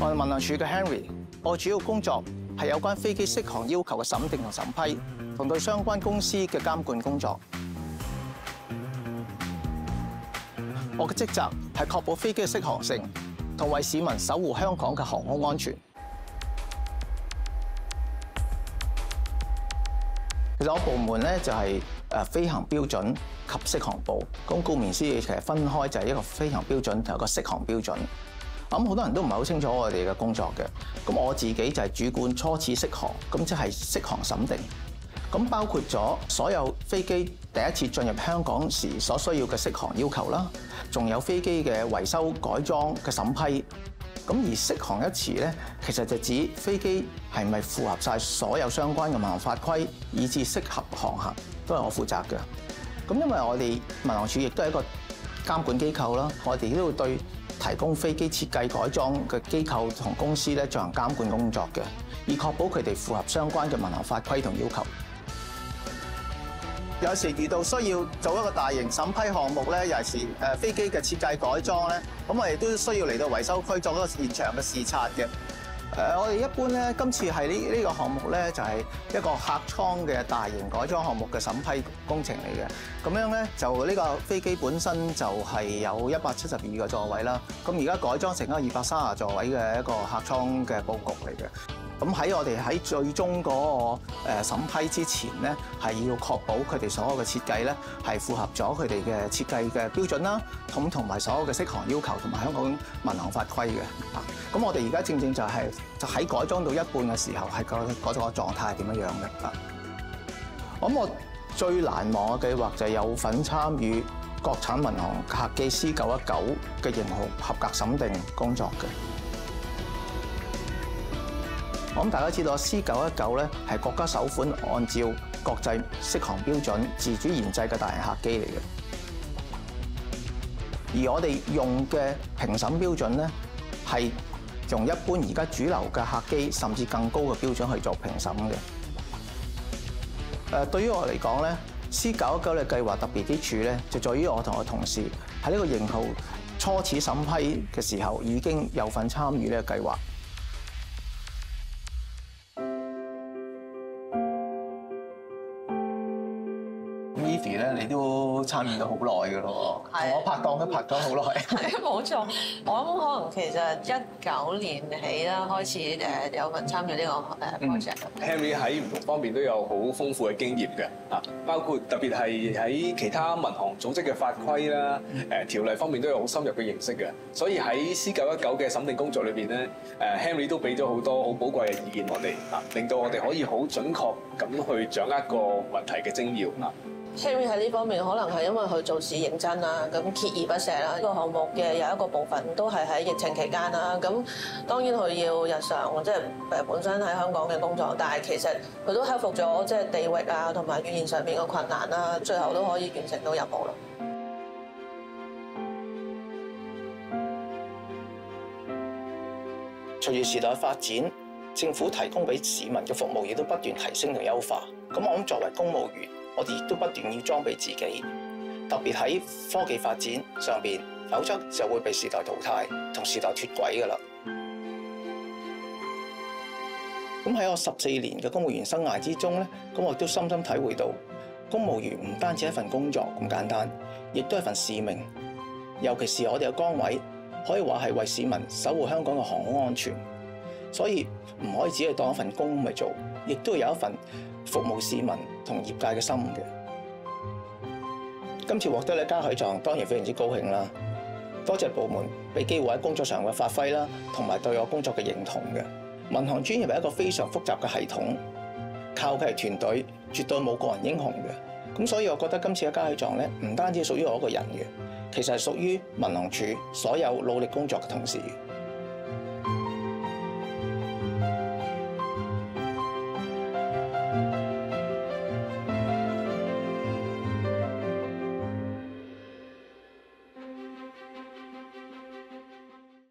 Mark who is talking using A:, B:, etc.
A: 我係民航處嘅 Henry， 我主要工作係有關飛機適航要求嘅審定同審批，同對相關公司嘅監管工作。我嘅職責係確保飛機嘅適航性，同為市民守護香港嘅航空安全。其實我部門咧就係飛行標準及適航部，咁顧名思義，其實分開就係一個飛行標準同一個適航標準。咁好多人都唔係好清楚我哋嘅工作嘅，咁我自己就係主管初次適航，咁即係適航審定，咁包括咗所有飛機第一次進入香港時所需要嘅適航要求啦，仲有飛機嘅維修改裝嘅審批。咁而適航一詞咧，其實就指飛機係咪符合晒所有相關嘅民航法規，以至適合航行，都係我負責嘅。咁因為我哋民航處亦都係一個監管機構啦，我哋都會對提供飛機設計改裝嘅機構同公司咧進行監管工作嘅，以確保佢哋符合相關嘅民航法規同要求。有時遇到需要做一個大型審批項目咧，尤其是飛機嘅設計改裝咧，咁我哋都需要嚟到維修區做一個現場嘅視察嘅。我哋一般咧，今次係呢個項目咧，就係一個客艙嘅大型改裝項目嘅審批工程嚟嘅。咁樣咧，就呢個飛機本身就係有172個座位啦。咁而家改裝成一個230座位嘅一個客艙嘅佈局嚟嘅。咁喺我哋喺最終嗰個審批之前咧，係要確保佢哋所有嘅設計咧係符合咗佢哋嘅設計嘅標準啦，同埋所有嘅適航要求同埋香港民航法規嘅。咁我哋而家正就喺改裝到一半嘅時候，係嗰個狀態係點樣樣嘅。咁我最難忘嘅計劃就係有份參與國產民航客機 C919嘅型號合格審定工作嘅。我諗大家知道 C919咧係國家首款按照國際適航標準自主研製嘅大型客機嚟嘅，而我哋用嘅評審標準咧係用一般而家主流嘅客機甚至更高嘅標準去做評審嘅。對於我嚟講咧 ，C919嘅計劃特別之處咧，就在於我同我同事喺呢個型號初始審批嘅時候已經有份參與呢個計劃。Evie 咧，你都參與咗好耐㗎咯，同我拍檔都拍咗好耐。
B: 係冇錯，我諗可能其實19年起啦，開始有份參與呢個 project。Henry
C: 喺唔同方面都有好豐富嘅經驗嘅，包括特別係喺其他民航組織嘅法規啦、條例方面都有好深入嘅認識嘅，所以喺 C919嘅審定工作裏邊咧，Henry 都俾咗好多好寶貴嘅意見我哋，令到我哋可以好準確咁去掌握個問題嘅精要。
B: Henry 喺呢方面可能係因為佢做事認真啦，咁鍥而不捨啦。呢個項目嘅有一個部分都係喺疫情期間啦。咁當然佢要日常即係本身喺香港嘅工作，但係其實佢都克服咗即係地域啊同埋語言上面嘅困難啦，最後都可以完成到任務咯。
A: 隨住時代發展，政府提供俾市民嘅服務亦都不斷提升同優化。咁我諗作為公務員，我哋亦都不斷要裝備自己，特別喺科技發展上邊，否則就會被時代淘汰，同時代脫軌㗎啦。咁喺我14年嘅公務員生涯之中咧，咁我亦都深深體會到，公務員唔單止係一份工作咁簡單，亦都係份使命。尤其是我哋嘅崗位，可以話係為市民守護香港嘅航空安全，所以唔可以只係當一份工嚟做，亦都有一份服務市民同業界嘅心嘅。今次獲得呢嘉許狀，當然非常之高興啦！多謝部門俾機會喺工作上嘅發揮啦，同埋對我工作嘅認同嘅。民航專業係一個非常複雜嘅系統，靠嘅係團隊，絕對冇個人英雄嘅。咁所以我覺得今次嘅嘉許狀咧，唔單止屬於我一個人嘅，其實係屬於民航處所有努力工作嘅同事。